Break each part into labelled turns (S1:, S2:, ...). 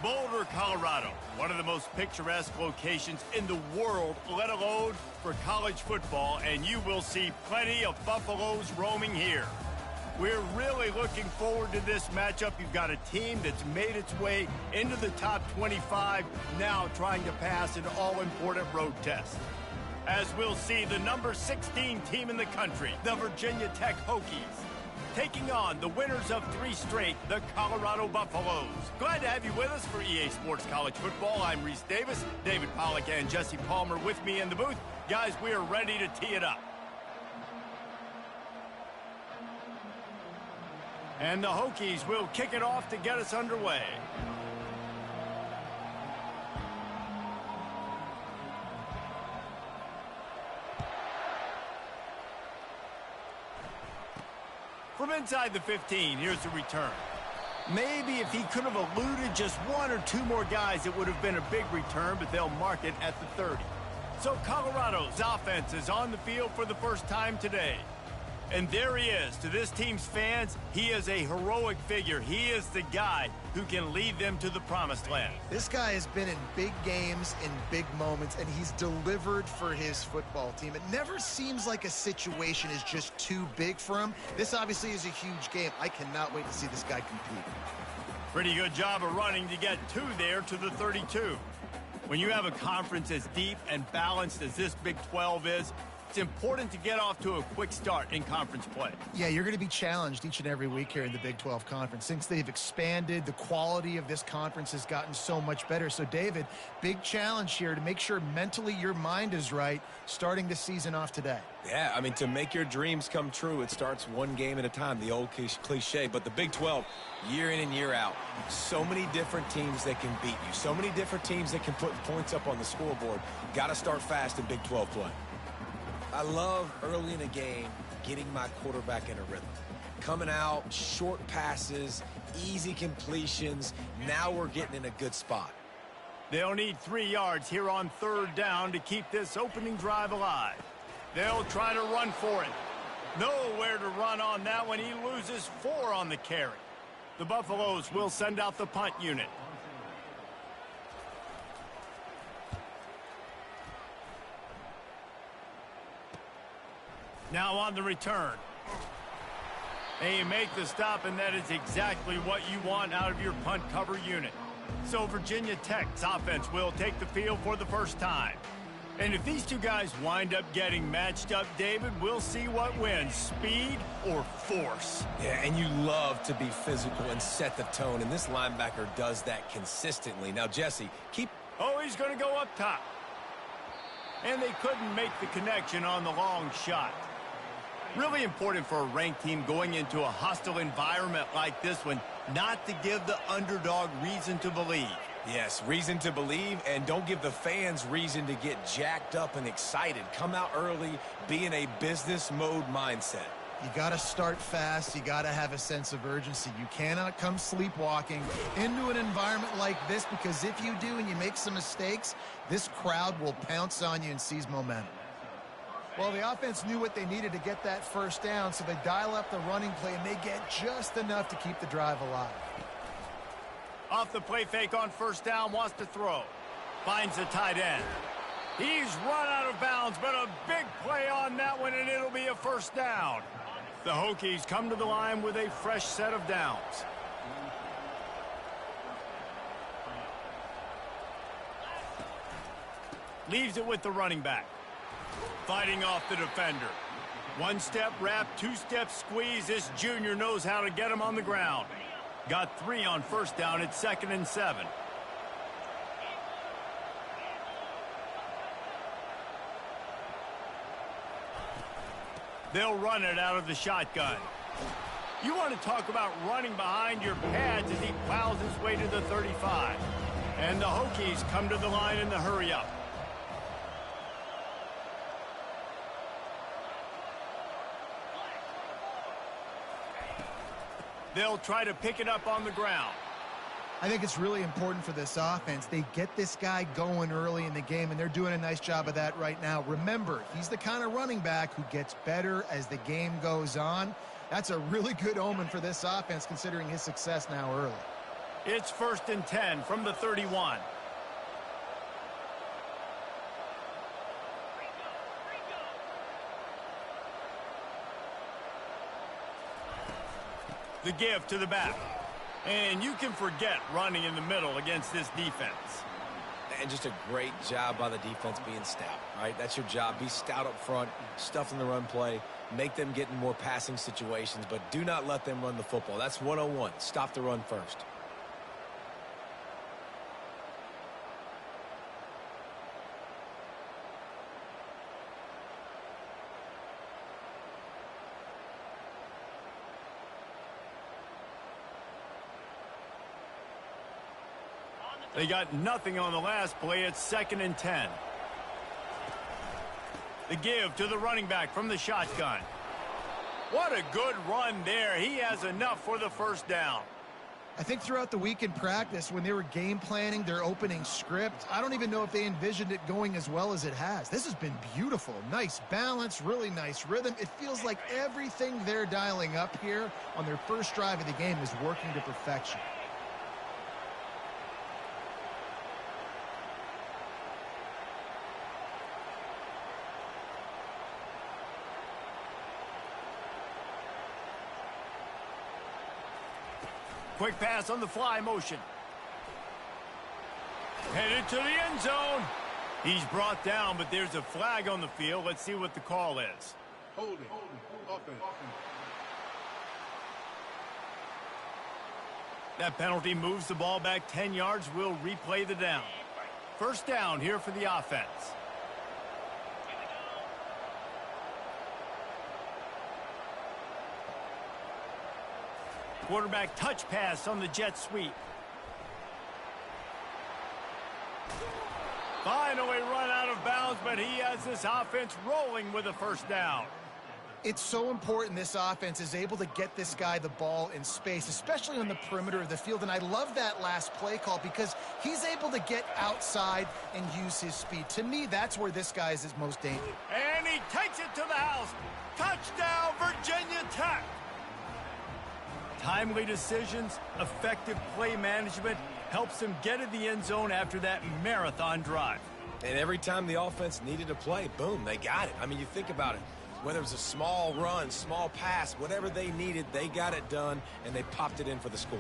S1: Boulder, Colorado, one of the most picturesque locations in the world, let alone for college football, and you will see plenty of Buffaloes roaming here. We're really looking forward to this matchup. You've got a team that's made its way into the top 25, now trying to pass an all-important road test. As we'll see, the number 16 team in the country, the Virginia Tech Hokies, taking on the winners of 3 straight, the Colorado Buffaloes. Glad to have you with us for EA Sports College Football. I'm Reese Davis, David Pollack and Jesse Palmer with me in the booth. Guys, we are ready to tee it up. And the Hokies will kick it off to get us underway. From inside the 15, here's the return. Maybe if he could have eluded just 1 or 2 more guys, it would have been a big return, but they'll mark it at the 30. So Colorado's offense is on the field for the first time today. And there he is. To this team's fans, he is a heroic figure. He is the guy who can lead them to the promised land.
S2: This guy has been in big games, in big moments, and he's delivered for his football team. It never seems like a situation is just too big for him. This obviously is a huge game. I cannot wait to see this guy compete.
S1: Pretty good job of running to get 2 there to the 32. When you have a conference as deep and balanced as this Big 12 is, it's important to get off to a quick start in conference play.
S2: Yeah, you're going to be challenged each and every week here in the Big 12 Conference. Since they've expanded, the quality of this conference has gotten so much better. So, David, big challenge here to make sure mentally your mind is right starting the season off today.
S3: Yeah, I mean, to make your dreams come true, it starts one game at a time, the old cliche. But the Big 12, year in and year out, so many different teams that can beat you, so many different teams that can put points up on the scoreboard. Got to start fast in Big 12 play. I love early in a game getting my quarterback in a rhythm. Coming out, short passes, easy completions. Now we're getting in a good spot.
S1: They'll need 3 yards here on 3rd down to keep this opening drive alive. They'll try to run for it. Nowhere to run on that one. He loses 4 on the carry. The Buffaloes will send out the punt unit. Now on the return. They make the stop, and that is exactly what you want out of your punt cover unit. So Virginia Tech's offense will take the field for the first time. And if these 2 guys wind up getting matched up, David, we'll see what wins, speed or force.
S3: Yeah, and you love to be physical and set the tone, and this linebacker does that consistently. Now, Jesse,
S1: Oh, he's going to go up top. And they couldn't make the connection on the long shot. Really important for a ranked team going into a hostile environment like this one, not to give the underdog reason to believe.
S3: Yes, reason to believe, and don't give the fans reason to get jacked up and excited. Come out early, be in a business mode mindset.
S2: You got to start fast. You got to have a sense of urgency. You cannot come sleepwalking into an environment like this, because if you do and you make some mistakes, this crowd will pounce on you and seize momentum. Well, the offense knew what they needed to get that first down, so they dial up the running play, and they get just enough to keep the drive alive.
S1: Off the play fake on 1st down, wants to throw. Finds the tight end. He's run out of bounds, but a big play on that one, and it'll be a 1st down. The Hokies come to the line with a fresh set of downs. Leaves it with the running back. Fighting off the defender. 1-step wrap, 2-step squeeze. This junior knows how to get him on the ground. Got 3 on 1st down. It's 2nd and 7. They'll run it out of the shotgun. You want to talk about running behind your pads as he plows his way to the 35. And the Hokies come to the line in the hurry-up. They'll try to pick it up on the ground.
S2: I think it's really important for this offense. They get this guy going early in the game, and they're doing a nice job of that right now. Remember, he's the kind of running back who gets better as the game goes on. That's a really good omen for this offense, considering his success now early.
S1: It's 1st and 10 from the 31. The give to the back. And you can forget running in the middle against this defense.
S3: And just a great job by the defense being stout, right? That's your job. Be stout up front, stuff in the run play, make them get in more passing situations, but do not let them run the football. That's 101. Stop the run first.
S1: They got nothing on the last play. It's 2nd and 10. The give to the running back from the shotgun. What a good run there. He has enough for the 1st down.
S2: I think throughout the week in practice, when they were game planning their opening script, I don't even know if they envisioned it going as well as it has. This has been beautiful. Nice balance, really nice rhythm. It feels like everything they're dialing up here on their first drive of the game is working to perfection.
S1: Quick pass on the fly motion. Headed to the end zone. He's brought down, but there's a flag on the field. Let's see what the call is.
S4: Holding. Offense.
S1: That penalty moves the ball back 10 yards. We'll replay the down. 1st down here for the offense. Quarterback touch pass on the jet sweep. Finally run out of bounds, but he has this offense rolling with a 1st down.
S2: It's so important this offense is able to get this guy the ball in space, especially on the perimeter of the field. And I love that last play call because he's able to get outside and use his speed. To me, that's where this guy is his most dangerous.
S1: And he takes it to the house. Touchdown, Virginia Tech. Timely decisions, effective play management helps them get in the end zone after that marathon drive.
S3: And every time the offense needed a play, boom, they got it. I mean, you think about it. Whether it was a small run, small pass, whatever they needed, they got it done, and they popped it in for the score.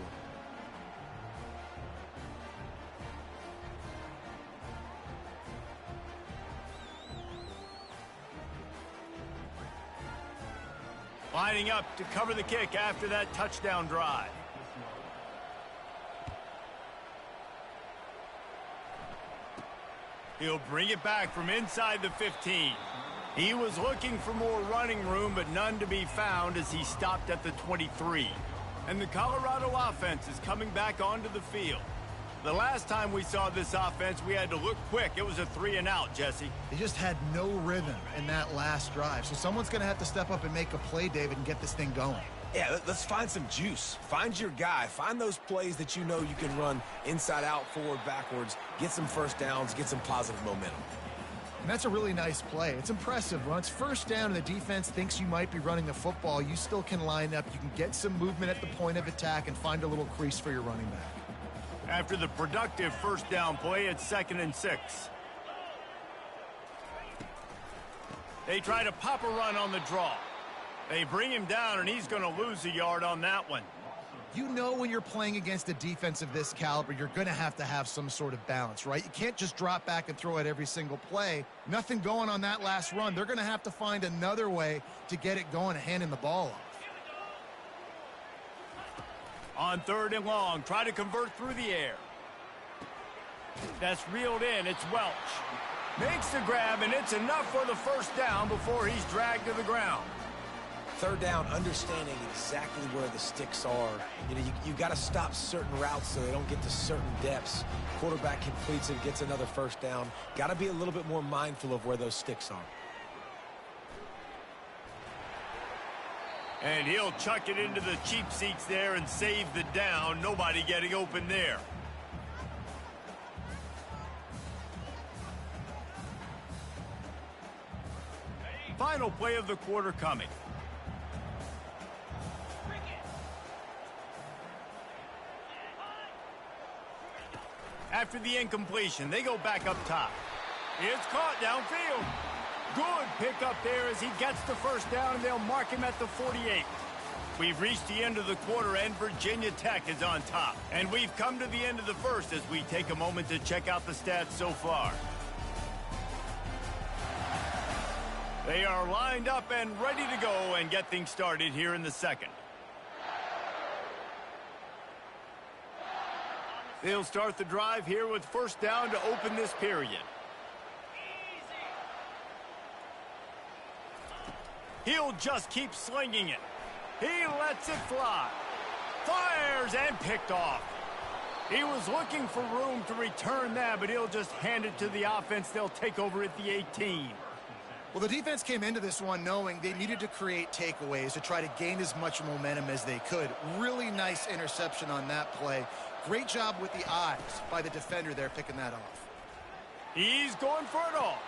S1: Lining up to cover the kick after that touchdown drive. He'll bring it back from inside the 15. He was looking for more running room, but none to be found as he stopped at the 23. And the Colorado offense is coming back onto the field. The last time we saw this offense, we had to look quick. It was a 3-and-out, Jesse.
S2: They just had no rhythm in that last drive. So someone's going to have to step up and make a play, David, and get this thing going.
S3: Yeah, let's find some juice. Find your guy. Find those plays that you know you can run inside out, forward, backwards. Get some 1st downs. Get some positive momentum.
S2: And that's a really nice play. It's impressive. When it's 1st down and the defense thinks you might be running the football, you still can line up. You can get some movement at the point of attack and find a little crease for your running back.
S1: After the productive 1st down play, it's 2nd and 6. They try to pop a run on the draw. They bring him down, and he's going to lose a yard on that one.
S2: You know when you're playing against a defense of this caliber, you're going to have some sort of balance, right? You can't just drop back and throw it every single play. Nothing going on that last run. They're going to have to find another way to get it going and handing the ball off.
S1: On 3rd and long, try to convert through the air. That's reeled in. It's Welch. Makes the grab, and it's enough for the 1st down before he's dragged to the ground.
S3: 3rd down, understanding exactly where the sticks are. You know, you got to stop certain routes so they don't get to certain depths. Quarterback completes it, gets another 1st down. Got to be a little bit more mindful of where those sticks are.
S1: And he'll chuck it into the cheap seats there and save the down. Nobody getting open there. Final play of the quarter coming. After the incompletion, they go back up top. It's caught downfield. Good pickup there as he gets the first down, and they'll mark him at the 48. We've reached the end of the quarter, and Virginia Tech is on top. And we've come to the end of the first as we take a moment to check out the stats so far. They are lined up and ready to go and get things started here in the second. They'll start the drive here with first down to open this period. He'll just keep slinging it. He lets it fly. Fires and picked off. He was looking for room to return that, but he'll just hand it to the offense. They'll take over at the 18.
S2: Well, the defense came into this one knowing they needed to create takeaways to try to gain as much momentum as they could. Really nice interception on that play. Great job with the eyes by the defender there picking that off.
S1: He's going for it all.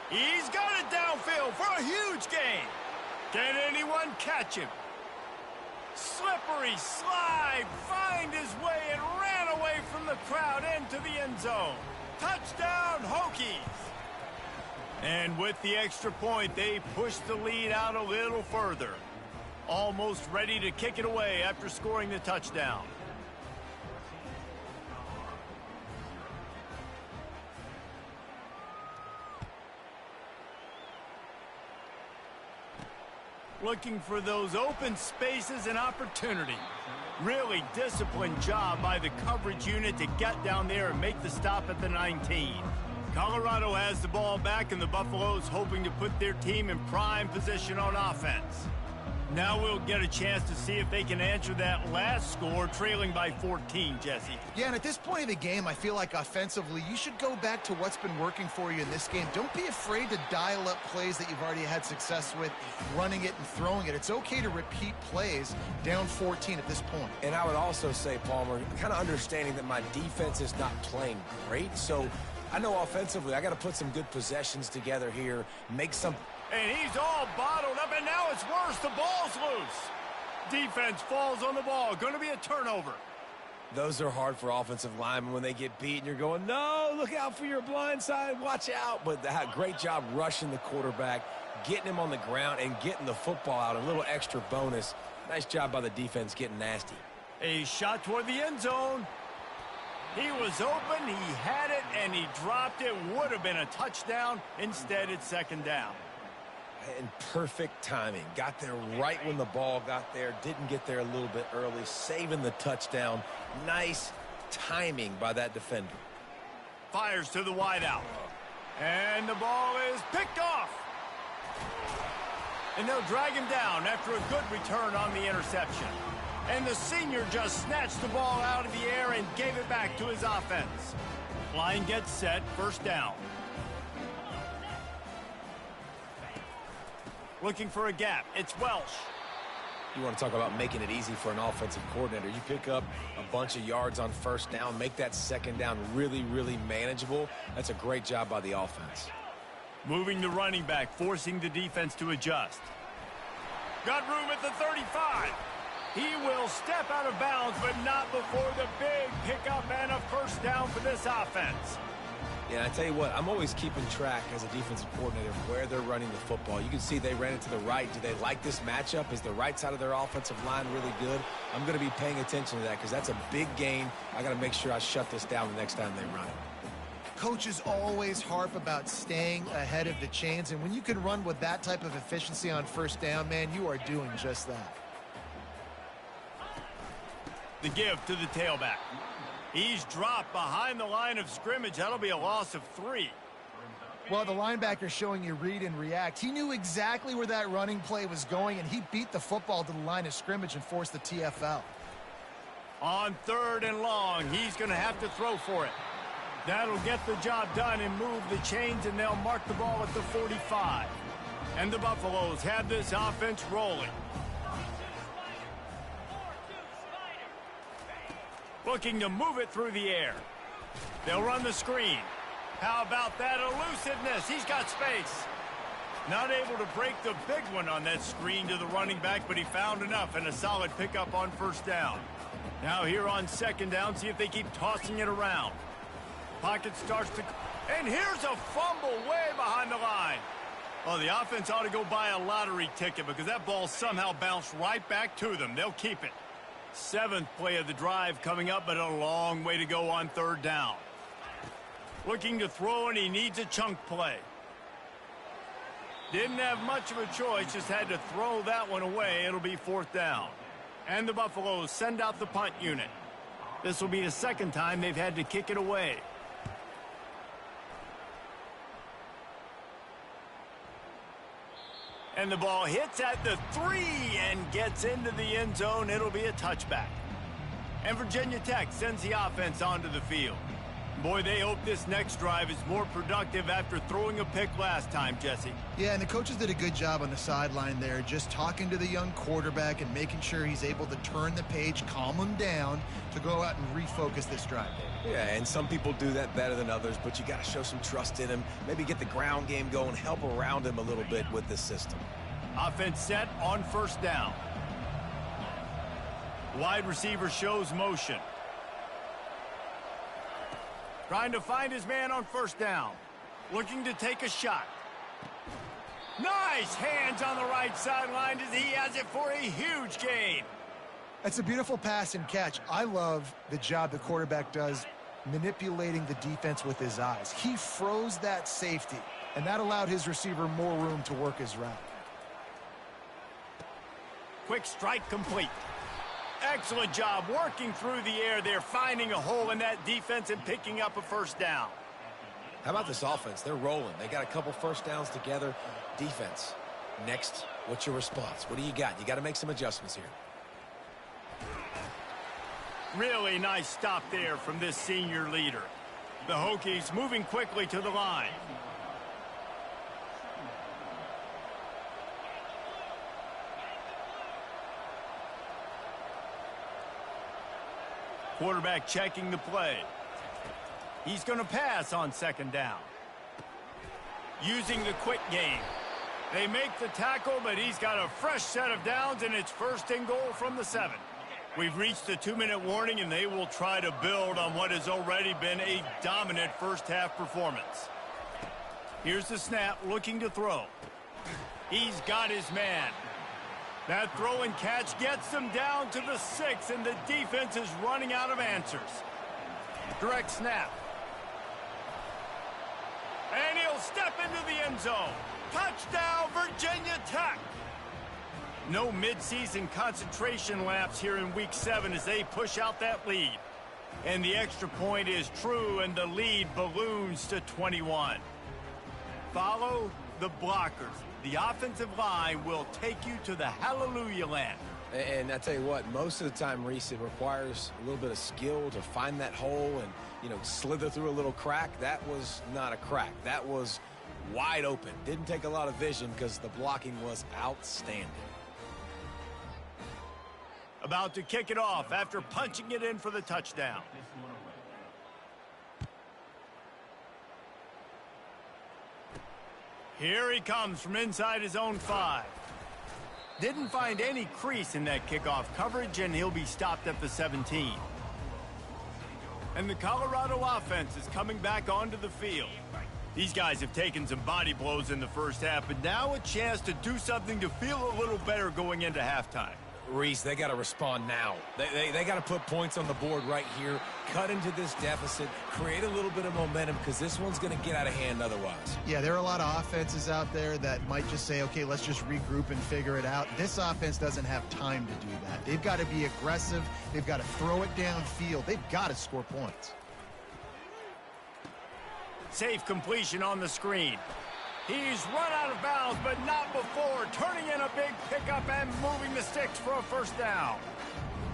S1: He's got it downfield for a huge gain. Can anyone catch him? Slippery slide, find his way and ran away from the crowd into the end zone. Touchdown, Hokies. And with the extra point, they push the lead out a little further. Almost ready to kick it away after scoring the touchdown. Looking for those open spaces and opportunity. Really disciplined job by the coverage unit to get down there and make the stop at the 19. Colorado has the ball back, and the Buffaloes hoping to put their team in prime position on offense. Now we'll get a chance to see if they can answer that last score, trailing by 14, Jesse.
S2: Yeah, and at this point of the game, I feel like offensively, you should go back to what's been working for you in this game. Don't be afraid to dial up plays that you've already had success with, running it and throwing it. It's okay to repeat plays down 14 at this point.
S3: And I would also say, Palmer, kind of understanding that my defense is not playing great, so I know offensively I got to put some good possessions together here, make some...
S1: And he's all bottled up, and now it's worse. The ball's loose. Defense falls on the ball. Going to be a turnover.
S3: Those are hard for offensive linemen when they get beat, and you're going, no, look out for your blind side, watch out. But great job rushing the quarterback, getting him on the ground, and getting the football out. A little extra bonus. Nice job by the defense getting nasty.
S1: A shot toward the end zone. He was open, he had it, and he dropped it. Would have been a touchdown. Instead, it's second down.
S3: And perfect timing. Got there right when the ball got there. Didn't get there a little bit early. Saving the touchdown. Nice timing by that defender.
S1: Fires to the wideout. And the ball is picked off. And they'll drag him down after a good return on the interception. And the senior just snatched the ball out of the air and gave it back to his offense. Line gets set, first down. Looking for a gap. It's Welsh.
S3: You want to talk about making it easy for an offensive coordinator. You pick up a bunch of yards on first down, make that second down really, really manageable. That's a great job by the offense.
S1: Moving the running back, forcing the defense to adjust. Got room at the 35. He will step out of bounds, but not before the big pickup and a first down for this offense.
S3: Yeah, I tell you what, I'm always keeping track as a defensive coordinator of where they're running the football. You can see they ran it to the right. Do they like this matchup? Is the right side of their offensive line really good? I'm going to be paying attention to that because that's a big gain. I got to make sure I shut this down the next time they run it.
S2: Coaches always harp about staying ahead of the chains, and when you can run with that type of efficiency on first down, man, you are doing just that.
S1: The give to the tailback. He's dropped behind the line of scrimmage. That'll be a loss of 3.
S2: Well, the linebacker showing you read and react. He knew exactly where that running play was going, and he beat the football to the line of scrimmage and forced the TFL.
S1: On 3rd and long, he's going to have to throw for it. That'll get the job done and move the chains, and they'll mark the ball at the 45. And the Buffaloes have this offense rolling. Looking to move it through the air. They'll run the screen. How about that elusiveness? He's got space. Not able to break the big one on that screen to the running back, but he found enough and a solid pickup on first down. Now here on second down, see if they keep tossing it around. Pocket starts to... And here's a fumble way behind the line. Oh, the offense ought to go buy a lottery ticket because that ball somehow bounced right back to them. They'll keep it. 7th play of the drive coming up, but a long way to go on 3rd down. Looking to throw, and he needs a chunk play. Didn't have much of a choice, just had to throw that one away. It'll be 4th down. And the Buffaloes send out the punt unit. This will be the 2nd time they've had to kick it away. And the ball hits at the 3 and gets into the end zone. It'll be a touchback. And Virginia Tech sends the offense onto the field. Boy, they hope this next drive is more productive after throwing a pick last time, Jesse.
S2: Yeah, and the coaches did a good job on the sideline there, just talking to the young quarterback and making sure he's able to turn the page, calm him down to go out and refocus this drive.
S3: Yeah, and some people do that better than others, but you got to show some trust in him. Maybe get the ground game going, help around him a little bit with this system.
S1: Offense set on 1st down. Wide receiver shows motion. Trying to find his man on 1st down. Looking to take a shot. Nice hands on the right sideline as he has it for a huge gain.
S2: That's a beautiful pass and catch. I love the job the quarterback does manipulating the defense with his eyes. He froze that safety, and that allowed his receiver more room to work his route.
S1: Quick strike complete. Excellent job working through the air there, finding a hole in that defense and picking up a 1st down.
S3: How about this offense? They're rolling. They got a couple 1st downs together. Defense. Next, what's your response? What do you got? You got to make some adjustments here.
S1: Really nice stop there from this senior leader. The Hokies moving quickly to the line. Quarterback checking the play. He's going to pass on 2nd down. Using the quick game. They make the tackle, but he's got a fresh set of downs, and it's 1st and goal from the 7. We've reached the 2-minute warning, and they will try to build on what has already been a dominant 1st half performance. Here's the snap, looking to throw. He's got his man. That throw and catch gets them down to the 6, and the defense is running out of answers. Direct snap. And he'll step into the end zone. Touchdown, Virginia Tech. No midseason concentration lapse here in Week 7 as they push out that lead. And the extra point is true, and the lead balloons to 21. Follow the blockers. The offensive line will take you to the hallelujah land.
S3: And I tell you what, most of the time, Reese, it requires a little bit of skill to find that hole and, slither through a little crack. That was not a crack. That was wide open. Didn't take a lot of vision because the blocking was outstanding.
S1: About to kick it off after punching it in for the touchdown. Here he comes from inside his own 5. Didn't find any crease in that kickoff coverage, and he'll be stopped at the 17. And the Colorado offense is coming back onto the field. These guys have taken some body blows in the 1st half, but now a chance to do something to feel a little better going into halftime.
S3: Reese, they got to respond now. They got to put points on the board right here, cut into this deficit, create a little bit of momentum because this one's going to get out of hand otherwise.
S2: Yeah, there are a lot of offenses out there that might just say, okay, let's just regroup and figure it out. This offense doesn't have time to do that. They've got to be aggressive. They've got to throw it downfield. They've got to score points.
S1: Safe completion on the screen. He's run out of bounds, but not before. Turning in a big pickup and moving the sticks for a 1st down.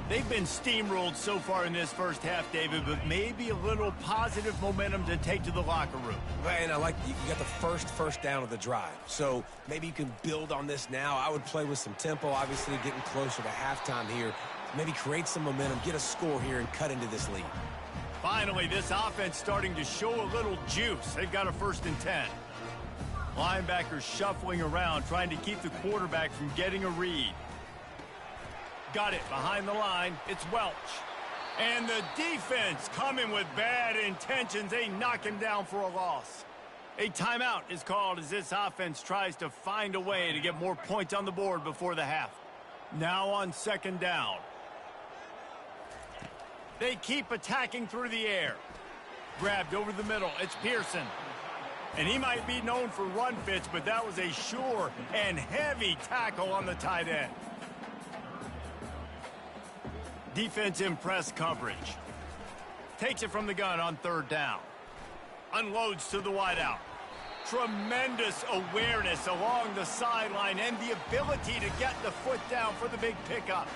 S1: They've been steamrolled so far in this 1st half, David, but maybe a little positive momentum to take to the locker room.
S3: And I like you got the first down of the drive. So maybe you can build on this now. I would play with some tempo, obviously getting closer to halftime here. Maybe create some momentum, get a score here, and cut into this lead.
S1: Finally, this offense starting to show a little juice. They've got a 1st and 10. Linebackers shuffling around, trying to keep the quarterback from getting a read. Got it behind the line. It's Welch. And the defense coming with bad intentions. They knock him down for a loss. A timeout is called as this offense tries to find a way to get more points on the board before the half. Now on second down. They keep attacking through the air. Grabbed over the middle. It's Pearson. And he might be known for run fits, but that was a sure and heavy tackle on the tight end. Defense in press coverage. Takes it from the gun on third down. Unloads to the wideout. Tremendous awareness along the sideline and the ability to get the foot down for the big pickup.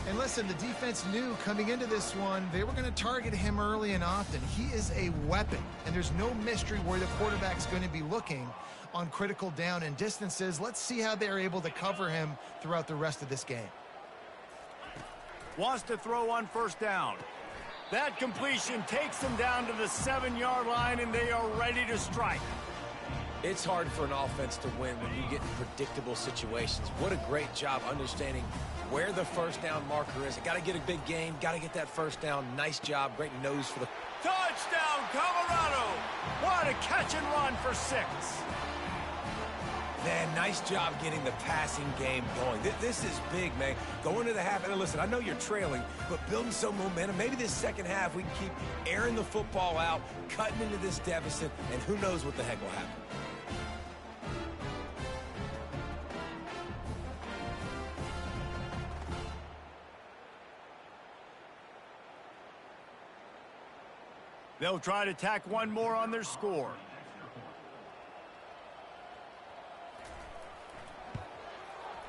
S2: And listen, the defense knew coming into this one, they were going to target him early and often. He is a weapon, and there's no mystery where the quarterback's going to be looking on critical down and distances. Let's see how they're able to cover him throughout the rest of this game.
S1: Wants to throw on first down. That completion takes them down to the 7-yard line, and they are ready to strike.
S3: It's hard for an offense to win when you get in predictable situations. What a great job understanding where the first down marker is. Got to get a big game, got to get that first down. Nice job, great nose for the...
S1: Touchdown, Colorado! What a catch and run for 6.
S3: Man, nice job getting the passing game going. This is big, man. Going to the half, and listen, I know you're trailing, but building some momentum. Maybe this second half we can keep airing the football out, cutting into this deficit, and who knows what the heck will happen.
S1: They'll try to tack one more on their score.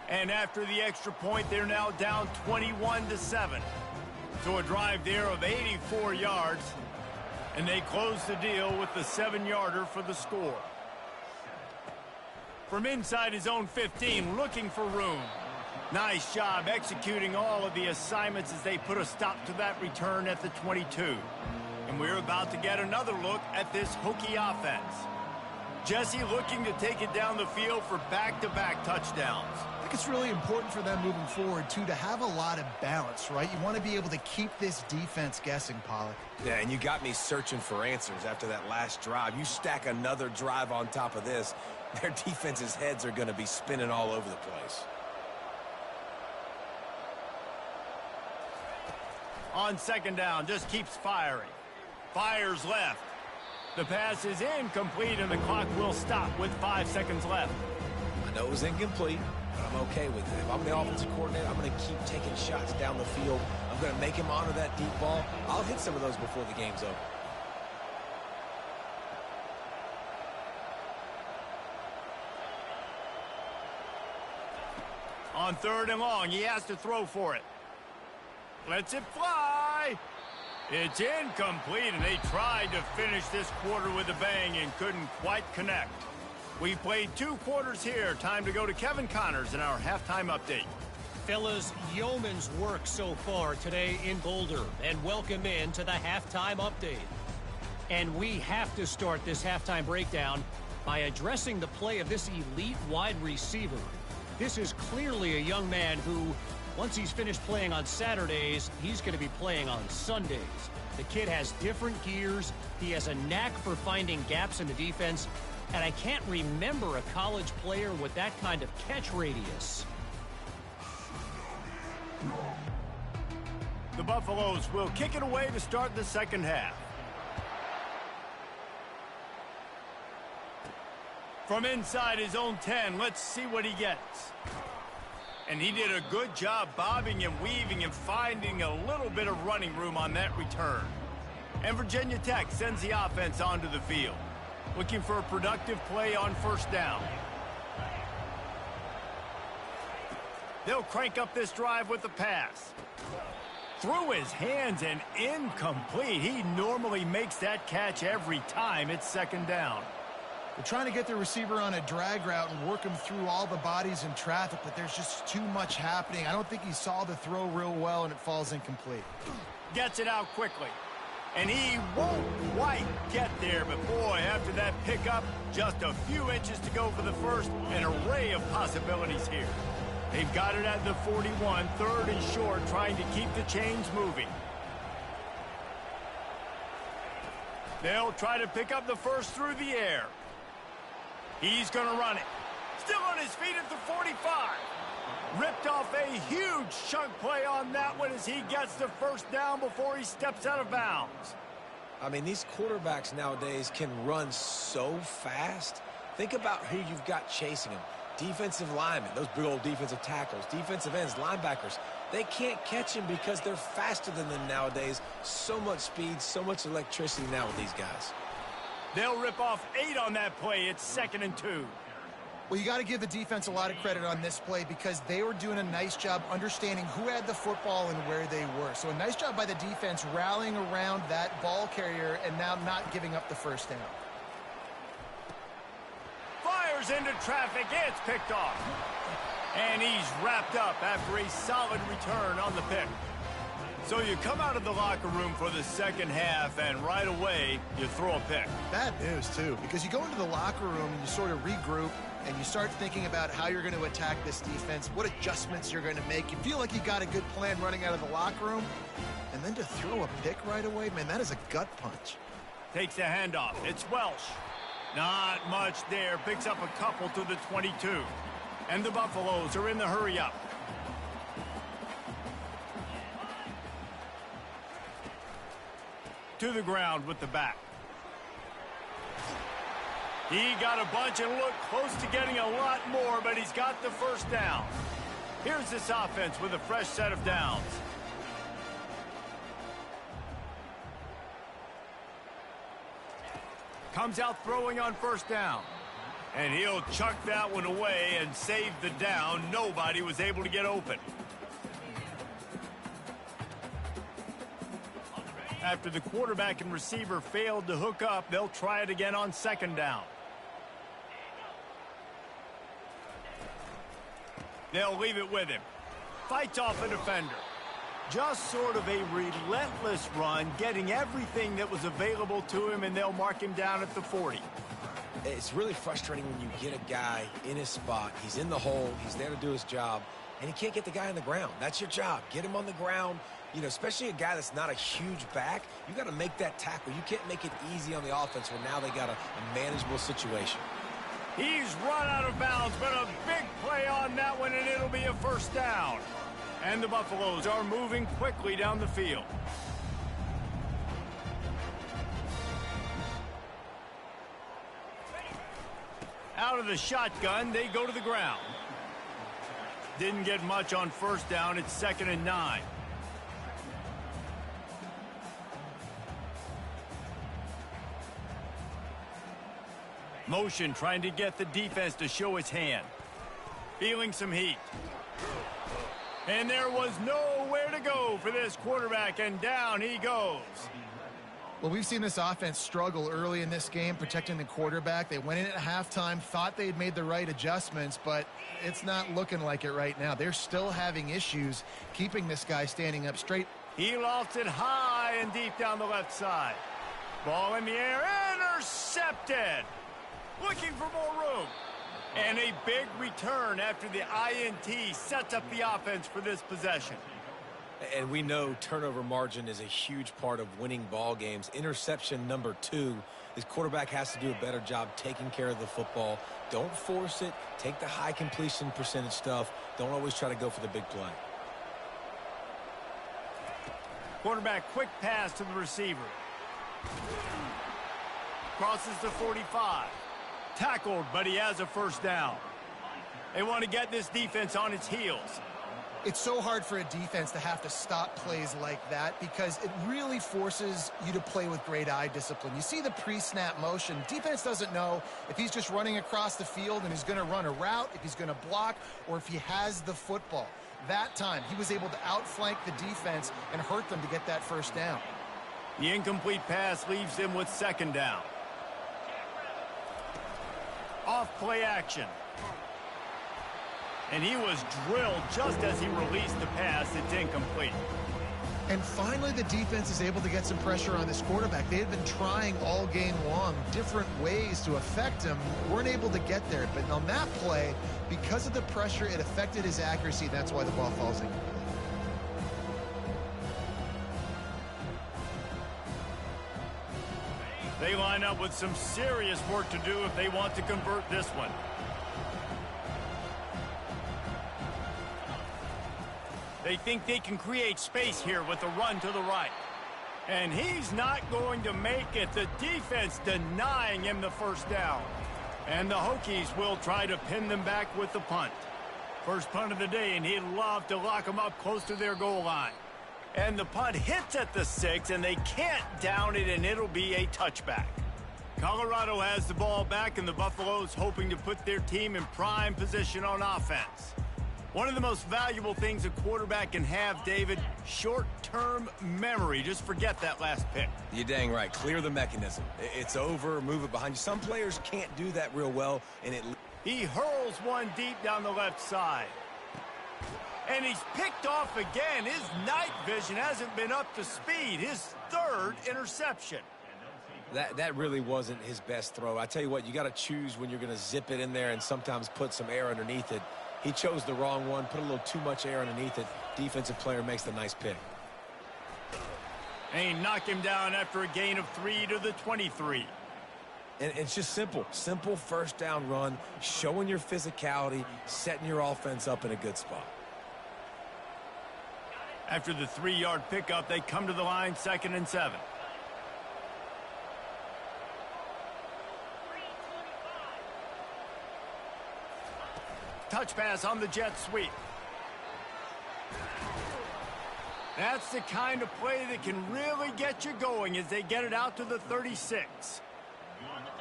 S1: And after the extra point, they're now down 21-7. So a drive there of 84 yards. And they close the deal with the 7-yarder for the score. From inside his own 15, looking for room. Nice job executing all of the assignments as they put a stop to that return at the 22. And we're about to get another look at this Hokie offense. Jesse looking to take it down the field for back-to-back touchdowns.
S2: I think it's really important for them moving forward, too, to have a lot of balance, right? You want to be able to keep this defense guessing, Pollock.
S3: Yeah, and you got me searching for answers after that last drive. You stack another drive on top of this, their defense's heads are going to be spinning all over the place.
S1: On second down, just keeps firing. Fires left. The pass is incomplete, and the clock will stop with 5 seconds left.
S3: I know it was incomplete, but I'm okay with it. If I'm the offensive coordinator, I'm going to keep taking shots down the field. I'm going to make him honor that deep ball. I'll hit some of those before the game's over.
S1: On third and long, he has to throw for it. Lets it fly. It's incomplete, and they tried to finish this quarter with a bang and couldn't quite connect. We played 2 quarters here. Time to go to Kevin Connors in our halftime update.
S5: Fellas, yeoman's work so far today in Boulder, and welcome in to the halftime update. And we have to start this halftime breakdown by addressing the play of this elite wide receiver. This is clearly a young man who, once he's finished playing on Saturdays, he's going to be playing on Sundays. The kid has different gears. He has a knack for finding gaps in the defense. And I can't remember a college player with that kind of catch radius.
S1: The Buffaloes will kick it away to start the second half. From inside his own 10, let's see what he gets. And he did a good job bobbing and weaving and finding a little bit of running room on that return. And Virginia Tech sends the offense onto the field, looking for a productive play on first down. They'll crank up this drive with the pass. Through his hands and incomplete. He normally makes that catch every time. It's second down.
S2: They're trying to get the receiver on a drag route and work him through all the bodies in traffic, but there's just too much happening. I don't think he saw the throw real well, and it falls incomplete.
S1: Gets it out quickly. And he won't quite get there, but boy, after that pickup, just a few inches to go for the first. An array of possibilities here. They've got it at the 41, third and short, trying to keep the chains moving. They'll try to pick up the first through the air. He's going to run it. Still on his feet at the 45. Ripped off a huge chunk play on that one as he gets the first down before he steps out of bounds.
S3: I mean, these quarterbacks nowadays can run so fast. Think about who you've got chasing them. Defensive linemen, those big old defensive tackles, defensive ends, linebackers. They can't catch him because they're faster than them nowadays. So much speed, so much electricity now with these guys.
S1: They'll rip off 8 on that play. It's 2nd and 2.
S2: Well, you got to give the defense a lot of credit on this play because they were doing a nice job understanding who had the football and where they were. So a nice job by the defense rallying around that ball carrier and now not giving up the first down.
S1: Fires into traffic. It's picked off. And he's wrapped up after a solid return on the pick. So you come out of the locker room for the second half, and right away, you throw a pick.
S2: Bad news, too, because you go into the locker room and you sort of regroup, and you start thinking about how you're going to attack this defense, what adjustments you're going to make. You feel like you got a good plan running out of the locker room, and then to throw a pick right away, man, that is a gut punch.
S1: Takes the handoff. It's Welsh. Not much there. Picks up a couple to the 22. And the Buffaloes are in the hurry-up. To the ground with the back. He got a bunch and looked close to getting a lot more, but he's got the first down. Here's this offense with a fresh set of downs. Comes out throwing on first down. And he'll chuck that one away and save the down. Nobody was able to get open. After the quarterback and receiver failed to hook up, they'll try it again on second down. They'll leave it with him. Fights off a defender. Just sort of a relentless run, getting everything that was available to him, and they'll mark him down at the 40.
S3: It's really frustrating when you get a guy in his spot. He's in the hole. He's there to do his job, and he can't get the guy on the ground. That's your job. Get him on the ground. You know, especially a guy that's not a huge back, you got to make that tackle. You can't make it easy on the offense where now they got a manageable situation.
S1: He's run out of bounds, but a big play on that one, and it'll be a first down. And the Buffaloes are moving quickly down the field. Out of the shotgun, they go to the ground. Didn't get much on first down. It's 2nd and 9. Motion trying to get the defense to show his hand. Feeling some heat. And there was nowhere to go for this quarterback, and down he goes.
S2: Well, we've seen this offense struggle early in this game, protecting the quarterback. They went in at halftime, thought they'd made the right adjustments, but it's not looking like it right now. They're still having issues keeping this guy standing up straight.
S1: He lofts it high and deep down the left side. Ball in the air, intercepted. Looking for more room. And a big return after the INT sets up the offense for this possession.
S3: And we know turnover margin is a huge part of winning ball games. Interception number 2. This quarterback has to do a better job taking care of the football. Don't force it. Take the high completion percentage stuff. Don't always try to go for the big play.
S1: Quarterback quick pass to the receiver. Crosses the 45. Tackled, but he has a first down. They want to get this defense on its heels.
S2: It's so hard for a defense to have to stop plays like that because it really forces you to play with great eye discipline. You see the pre-snap motion. Defense doesn't know if he's just running across the field and he's going to run a route, if he's going to block, or if he has the football. That time, he was able to outflank the defense and hurt them to get that first down.
S1: The incomplete pass leaves him with second down. Off play action. And he was drilled just as he released the pass. It's incomplete.
S2: And finally, the defense is able to get some pressure on this quarterback. They had been trying all game long different ways to affect him. Weren't able to get there. But on that play, because of the pressure, it affected his accuracy. That's why the ball falls incomplete.
S1: They line up with some serious work to do if they want to convert this one. They think they can create space here with a run to the right. And he's not going to make it. The defense denying him the first down. And the Hokies will try to pin them back with the punt. First punt of the day, and he'd love to lock them up close to their goal line. And the punt hits at the 6, and they can't down it, and it'll be a touchback. Colorado has the ball back, and the Buffaloes hoping to put their team in prime position on offense. One of the most valuable things a quarterback can have, David, short-term memory. Just forget that last pick.
S3: You're dang right. Clear the mechanism. It's over, move it behind you. Some players can't do that real well, and
S1: he hurls one deep down the left side. And he's picked off again. His night vision hasn't been up to speed. His third interception.
S3: That really wasn't his best throw. I tell you what, you got to choose when you're going to zip it in there and sometimes put some air underneath it. He chose the wrong one, put a little too much air underneath it. Defensive player makes the nice pick.
S1: And he knocked him down after a gain of 3 to the 23.
S3: And it's just simple. Simple first down run, showing your physicality, setting your offense up in a good spot.
S1: After the 3-yard pickup, they come to the line, 2nd and 7. Touch pass on the jet sweep. That's the kind of play that can really get you going as they get it out to the 36.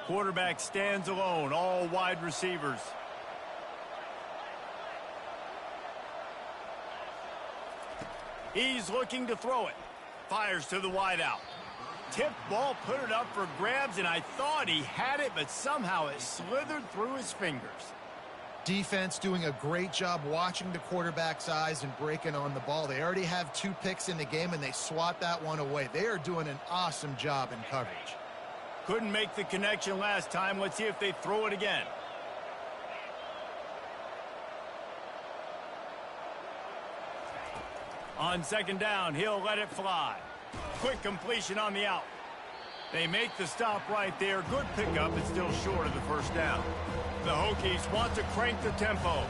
S1: Quarterback stands alone, all wide receivers. He's looking to throw it. Fires to the wideout. Tip ball, put it up for grabs, and I thought he had it, but somehow it slithered through his fingers.
S2: Defense doing a great job watching the quarterback's eyes and breaking on the ball. They already have 2 picks in the game, and they swat that one away. They are doing an awesome job in coverage.
S1: Couldn't make the connection last time. Let's see if they throw it again. On 2nd down, he'll let it fly. Quick completion on the out. They make the stop right there. Good pickup, but still short of the first down. The Hokies want to crank the tempo.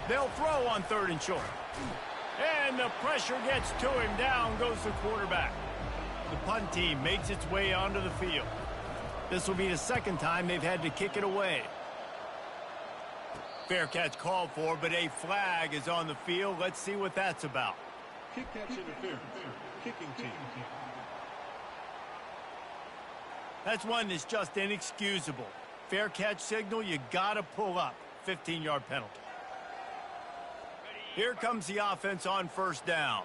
S1: They'll throw on 3rd and short. And the pressure gets to him. Down goes the quarterback. The punt team makes its way onto the field. This will be the 2nd time they've had to kick it away. Fair catch called for, but a flag is on the field. Let's see what that's about.
S4: Kick catch interference. Kicking team.
S1: That's one that's just inexcusable. Fair catch signal, you gotta pull up. 15-yard penalty. Here comes the offense on 1st down.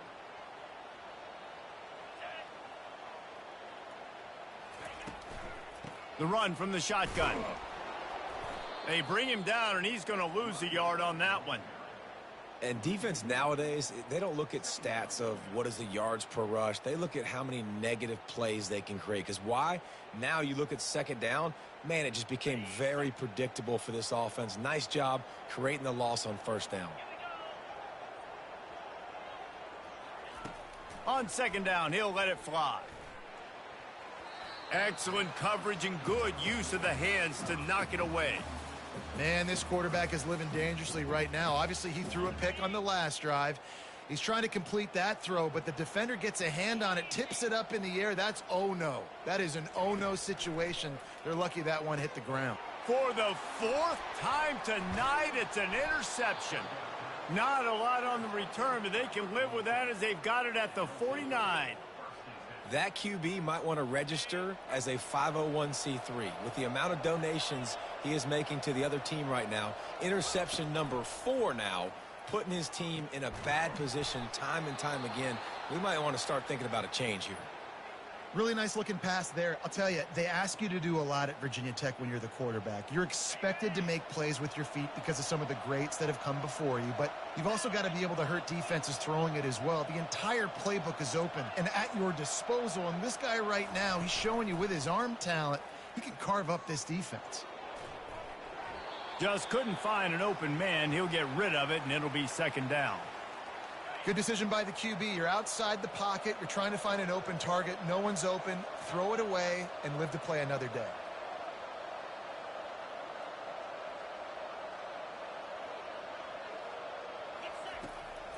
S1: The run from the shotgun. They bring him down, and he's going to lose a yard on that one.
S3: And defense nowadays, they don't look at stats of what is the yards per rush. They look at how many negative plays they can create. Because why? Now you look at 2nd down, man, it just became very predictable for this offense. Nice job creating the loss on 1st down.
S1: On 2nd down, he'll let it fly. Excellent coverage and good use of the hands to knock it away.
S2: Man, this quarterback is living dangerously right now. Obviously, he threw a pick on the last drive. He's trying to complete that throw, but the defender gets a hand on it, tips it up in the air. That's oh-no. That is an oh-no situation. They're lucky that one hit the ground.
S1: For the 4th time tonight, it's an interception. Not a lot on the return, but they can live with that as they've got it at the 49.
S3: That QB might want to register as a 501c3. With the amount of donations he is making to the other team right now, interception number 4 now, putting his team in a bad position time and time again. We might want to start thinking about a change here.
S2: Really nice looking pass there. I'll tell you, they ask you to do a lot at Virginia Tech when you're the quarterback. You're expected to make plays with your feet because of some of the greats that have come before you, but you've also got to be able to hurt defenses throwing it as well. The entire playbook is open and at your disposal, and this guy right now, he's showing you with his arm talent, he can carve up this defense.
S1: Just couldn't find an open man. He'll get rid of it, and it'll be 2nd down.
S2: Good decision by the QB. You're outside the pocket. You're trying to find an open target. No one's open. Throw it away and live to play another day.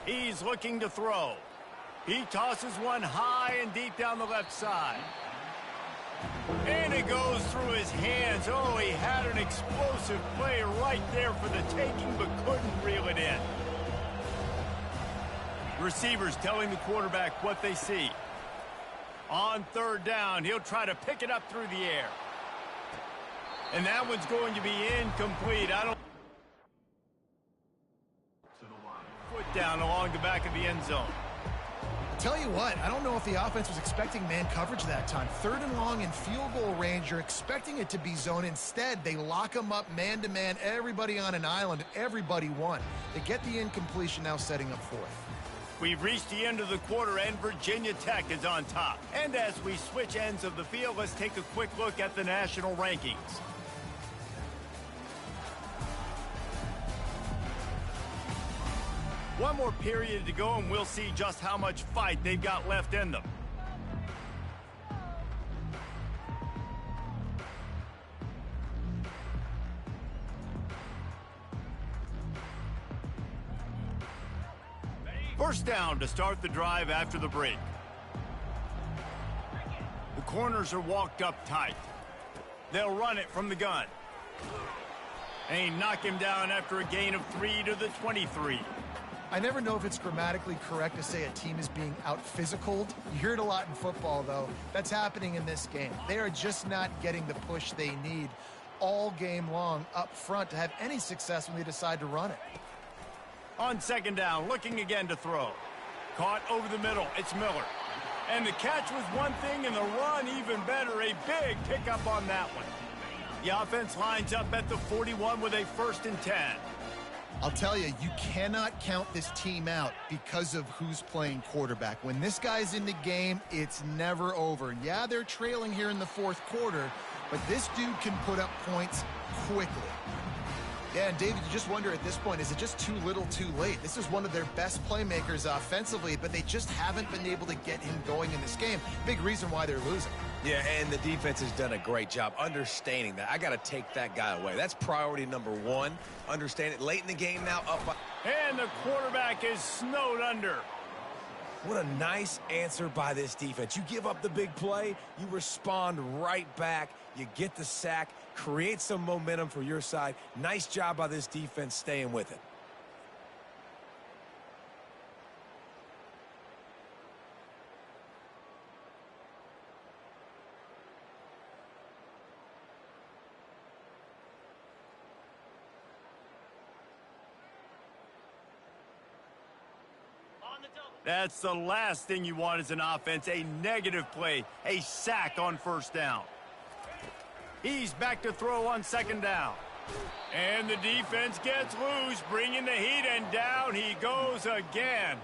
S1: He's looking to throw. He tosses one high and deep down the left side. And it goes through his hands. Oh, he had an explosive play right there for the taking, but couldn't reel it in. Receivers telling the quarterback what they see. On third down, he'll try to pick it up through the air. And that one's going to be incomplete. Foot down along the back of the end zone.
S2: Tell you what, I don't know if the offense was expecting man coverage that time. Third and long in field goal range, you're expecting it to be zone. Instead, they lock them up man-to-man, everybody on an island, everybody won. They get the incompletion, now setting up fourth.
S1: We've reached the end of the quarter, and Virginia Tech is on top. And as we switch ends of the field, let's take a quick look at the national rankings. One more period to go, and we'll see just how much fight they've got left in them. First down to start the drive after the break. The corners are walked up tight. They'll run it from the gun. And he knock him down after a gain of 3 to the 23.
S2: I never know if it's grammatically correct to say a team is being out-physicaled. You hear it a lot in football, though. That's happening in this game. They are just not getting the push they need all game long up front to have any success when they decide to run it.
S1: On second down, looking again to throw. Caught over the middle. It's Miller. And the catch was one thing, and the run even better. A big pickup on that one. The offense lines up at the 41 with a 1st and 10.
S2: I'll tell you, you cannot count this team out because of who's playing quarterback. When this guy's in the game, it's never over. Yeah, they're trailing here in the fourth quarter, but this dude can put up points quickly. Yeah, and David, you just wonder at this point, is it just too little too late? This is one of their best playmakers offensively, but they just haven't been able to get him going in this game. Big reason why they're losing.
S3: Yeah, and the defense has done a great job understanding that. I got to take that guy away. That's priority number one. Understand it late in the game now. Up by...
S1: And the quarterback is snowed under.
S3: What a nice answer by this defense. You give up the big play, you respond right back, you get the sack, create some momentum for your side. Nice job by this defense staying with it.
S1: That's the last thing you want as an offense, a negative play, a sack on first down. He's back to throw on second down. And the defense gets loose, bringing the heat, and down he goes again.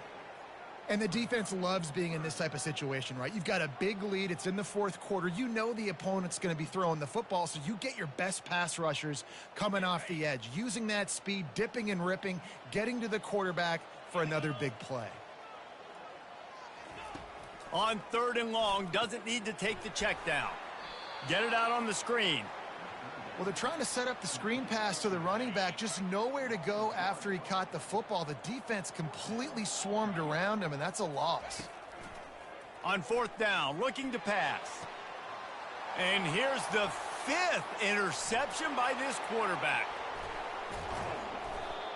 S2: And the defense loves being in this type of situation, right? You've got a big lead. It's in the fourth quarter. You know the opponent's going to be throwing the football, so you get your best pass rushers coming off the edge, using that speed, dipping and ripping, getting to the quarterback for another big play.
S1: On third and long, doesn't need to take the check down. Get it out on the screen.
S2: Well, they're trying to set up the screen pass to the running back, just nowhere to go after he caught the football. The defense completely swarmed around him, and that's a loss.
S1: On fourth down, looking to pass. And here's the 5th interception by this quarterback.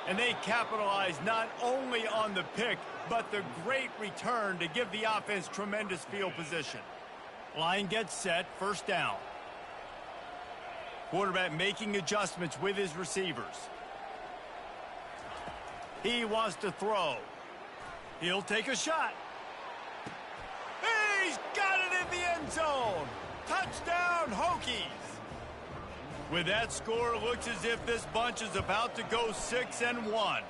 S1: And they capitalize not only on the pick, but the great return to give the offense tremendous field position. Line gets set, first down. Quarterback making adjustments with his receivers. He wants to throw. He'll take a shot. He's got it in the end zone. Touchdown, Hokies. With that score, it looks as if this bunch is about to go 6-1.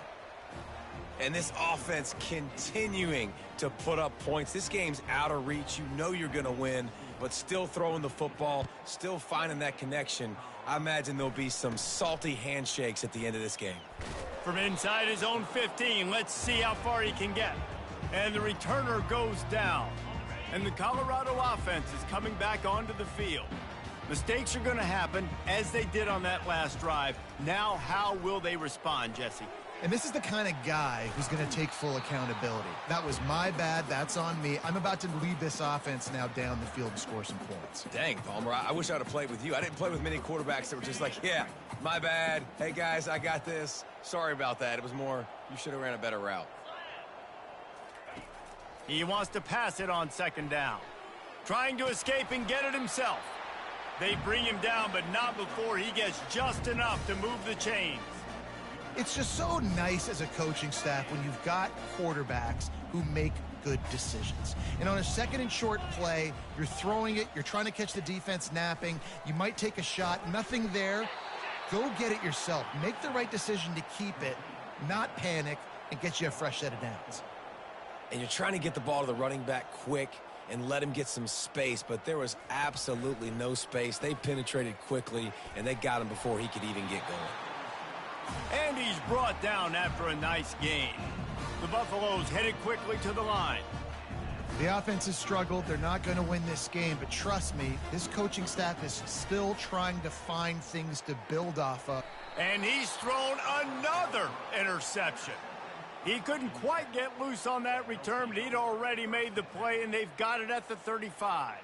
S3: And this offense continuing to put up points. This game's out of reach. You know you're going to win, but still throwing the football, still finding that connection. I imagine there'll be some salty handshakes at the end of this game.
S1: From inside his own 15, let's see how far he can get. And the returner goes down. And the Colorado offense is coming back onto the field. Mistakes are going to happen, as they did on that last drive. Now, how will they respond, Jesse?
S2: And this is the kind of guy who's going to take full accountability. That was my bad. That's on me. I'm about to lead this offense now down the field and score some points.
S3: Dang, Palmer, I wish I would have played with you. I didn't play with many quarterbacks that were just like, yeah, my bad. Hey, guys, I got this. Sorry about that. It was more, you should have ran a better route.
S1: He wants to pass it on second down. Trying to escape and get it himself. They bring him down, but not before he gets just enough to move the chains.
S2: It's just so nice as a coaching staff when you've got quarterbacks who make good decisions. And on a second and short play, you're throwing it, you're trying to catch the defense napping, you might take a shot, nothing there. Go get it yourself. Make the right decision to keep it, not panic, and get you a fresh set of downs.
S3: And you're trying to get the ball to the running back quick and let him get some space, but there was absolutely no space. They penetrated quickly, and they got him before he could even get going.
S1: And he's brought down after a nice gain. The Buffaloes headed quickly to the line.
S2: The offense has struggled. They're not going to win this game, but trust me, this coaching staff is still trying to find things to build off of.
S1: And he's thrown another interception. He couldn't quite get loose on that return, but he'd already made the play, and they've got it at the 35.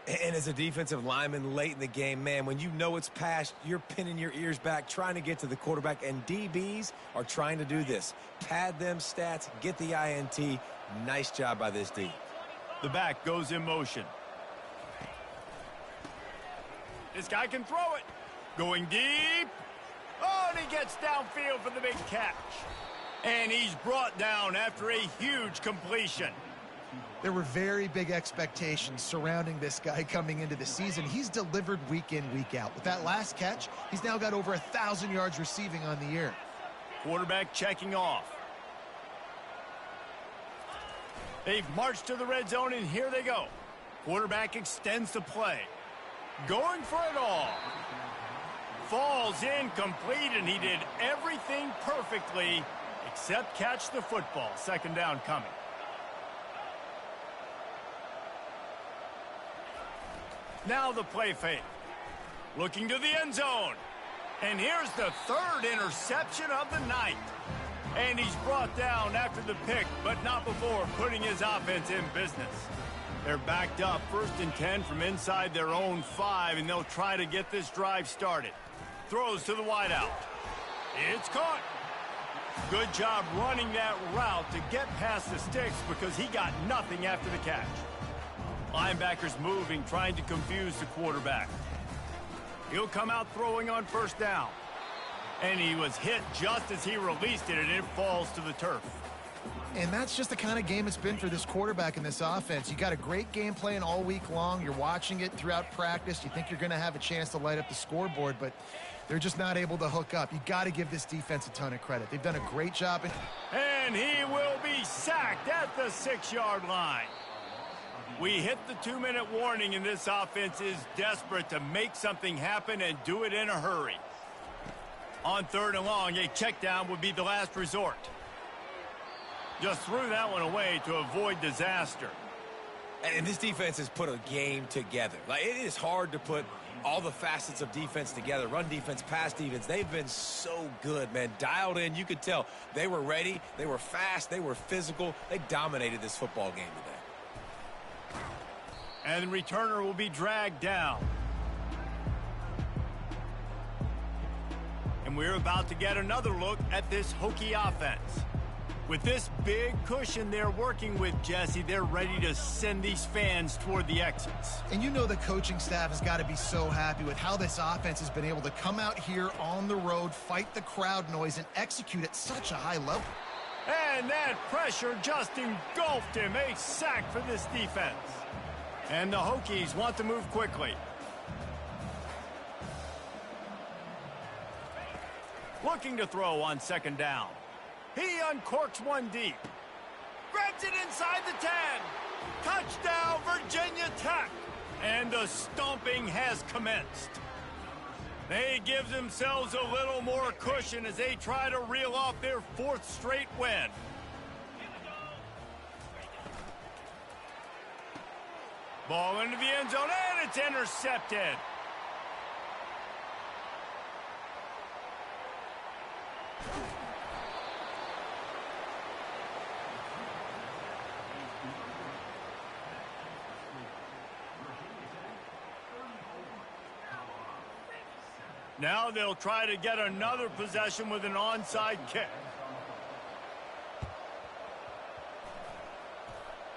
S3: And as a defensive lineman late in the game, man, when you know it's past, you're pinning your ears back, trying to get to the quarterback, and DBs are trying to do this. Pad them stats, get the INT. Nice job by this D.
S1: The back goes in motion. This guy can throw it. Going deep. Oh, and he gets downfield for the big catch. And he's brought down after a huge completion.
S2: There were very big expectations surrounding this guy coming into the season. He's delivered week in, week out. With that last catch, he's now got over 1,000 yards receiving on the year.
S1: Quarterback checking off. They've marched to the red zone, and here they go. Quarterback extends the play. Going for it all. Falls incomplete, and he did everything perfectly except catch the football. Second down coming. Now the play fake. Looking to the end zone. And here's the third interception of the night. And he's brought down after the pick, but not before putting his offense in business. They're backed up 1st and 10 from inside their own 5, and they'll try to get this drive started. Throws to the wideout. It's caught. Good job running that route to get past the sticks because he got nothing after the catch. Linebackers moving, trying to confuse the quarterback. He'll come out throwing on 1st down. And he was hit just as he released it, and it falls to the turf.
S2: And that's just the kind of game it's been for this quarterback in this offense. You got a great game plan all week long. You're watching it throughout practice. You think you're going to have a chance to light up the scoreboard, but they're just not able to hook up. You got to give this defense a ton of credit. They've done a great job.
S1: And he will be sacked at the 6-yard line. We hit the 2-minute warning, and this offense is desperate to make something happen and do it in a hurry. On 3rd and long, a check down would be the last resort. Just threw that one away to avoid disaster.
S3: And this defense has put a game together. Like, it is hard to put all the facets of defense together. Run defense, pass defense. They've been so good, man. Dialed in. You could tell they were ready. They were fast. They were physical. They dominated this football game today.
S1: And the returner will be dragged down. And we're about to get another look at this Hokie offense. With this big cushion they're working with, Jesse, they're ready to send these fans toward the exits.
S2: And you know the coaching staff has got to be so happy with how this offense has been able to come out here on the road, fight the crowd noise, and execute at such a high level.
S1: And that pressure just engulfed him. A sack for this defense. And the Hokies want to move quickly. Looking to throw on 2nd down. He uncorks one deep. Grabs it inside the 10. Touchdown, Virginia Tech. And the stomping has commenced. They give themselves a little more cushion as they try to reel off their 4th straight win. Ball into the end zone, and it's intercepted. Now they'll try to get another possession with an onside kick.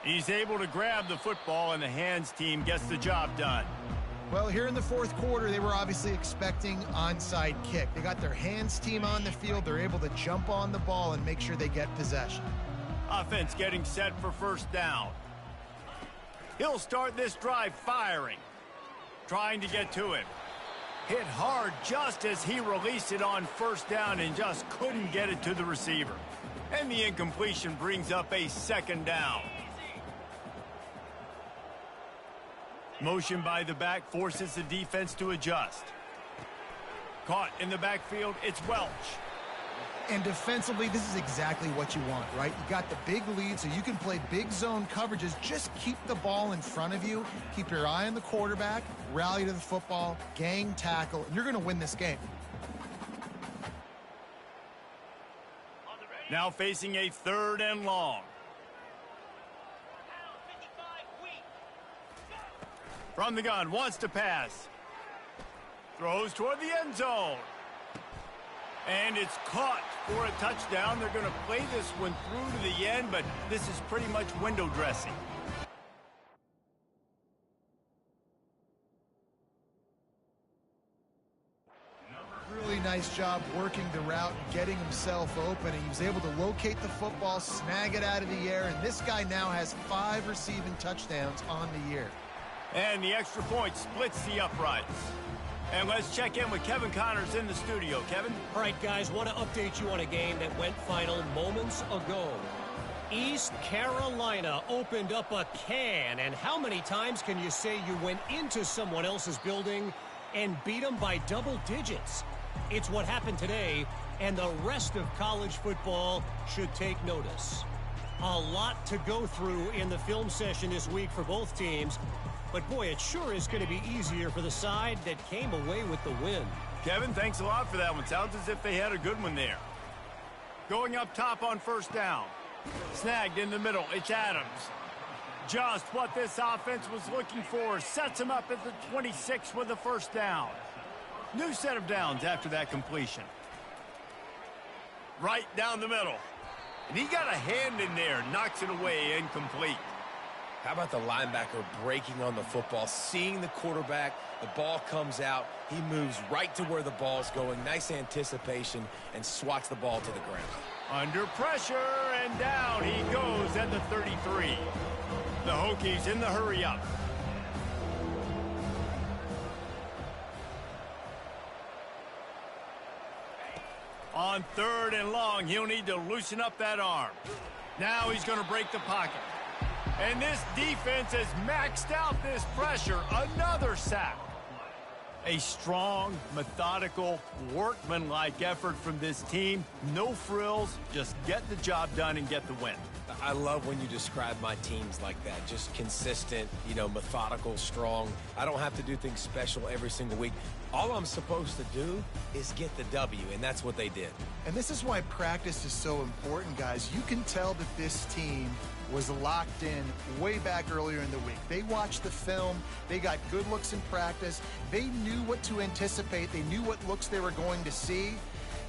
S1: He's able to grab the football, and the hands team gets the job done.
S2: Well, here in the fourth quarter, they were obviously expecting onside kick. They got their hands team on the field. They're able to jump on the ball and make sure they get possession.
S1: Offense getting set for first down. He'll start this drive firing, trying to get to him. Hit hard just as he released it on first down and just couldn't get it to the receiver. And the incompletion brings up a second down. Motion by the back forces the defense to adjust. Caught in the backfield, it's Welch.
S2: And defensively, this is exactly what you want, right? You got the big lead, so you can play big zone coverages. Just keep the ball in front of you. Keep your eye on the quarterback, rally to the football, gang tackle, and you're going to win this game.
S1: Now facing a 3rd and long. From the gun, wants to pass. Throws toward the end zone. And it's caught for a touchdown. They're going to play this one through to the end, but this is pretty much window dressing.
S2: Really nice job working the route and getting himself open. And he was able to locate the football, snag it out of the air, and this guy now has 5 receiving touchdowns on the year.
S1: And the extra point splits the uprights. And let's check in with Kevin Connors in the studio. Kevin?
S5: All right, guys, want to update you on a game that went final moments ago. East Carolina opened up a can, and how many times can you say you went into someone else's building and beat them by double digits? It's what happened today, and the rest of college football should take notice. A lot to go through in the film session this week for both teams. But, boy, it sure is going to be easier for the side that came away with the win.
S1: Kevin, thanks a lot for that one. Sounds as if they had a good one there. Going up top on first down. Snagged in the middle. It's Adams. Just what this offense was looking for. Sets him up at the 26 with the first down. New set of downs after that completion. Right down the middle. And he got a hand in there. Knocks it away, incomplete.
S3: How about the linebacker breaking on the football, seeing the quarterback, the ball comes out, he moves right to where the ball's going, nice anticipation, and swats the ball to the ground.
S1: Under pressure, and down he goes at the 33. The Hokies in the hurry-up. On 3rd and long, he'll need to loosen up that arm. Now he's going to break the pocket. And this defense has maxed out this pressure. Another sack. A strong, methodical, workmanlike effort from this team. No frills, just get the job done and get the win.
S3: I love when you describe my teams like that. Just consistent, methodical, strong. I don't have to do things special every single week. All I'm supposed to do is get the W, and that's what they did.
S2: And this is why practice is so important, guys. You can tell that this team was locked in way back earlier in the week. They watched the film. They got good looks in practice. They knew what to anticipate. They knew what looks they were going to see.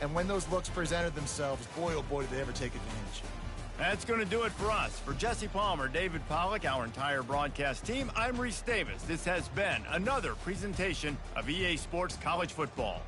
S2: And when those looks presented themselves, boy, oh boy, did they ever take advantage.
S1: That's going to do it for us. For Jesse Palmer, David Pollack, our entire broadcast team, I'm Reese Davis. This has been another presentation of EA Sports College Football.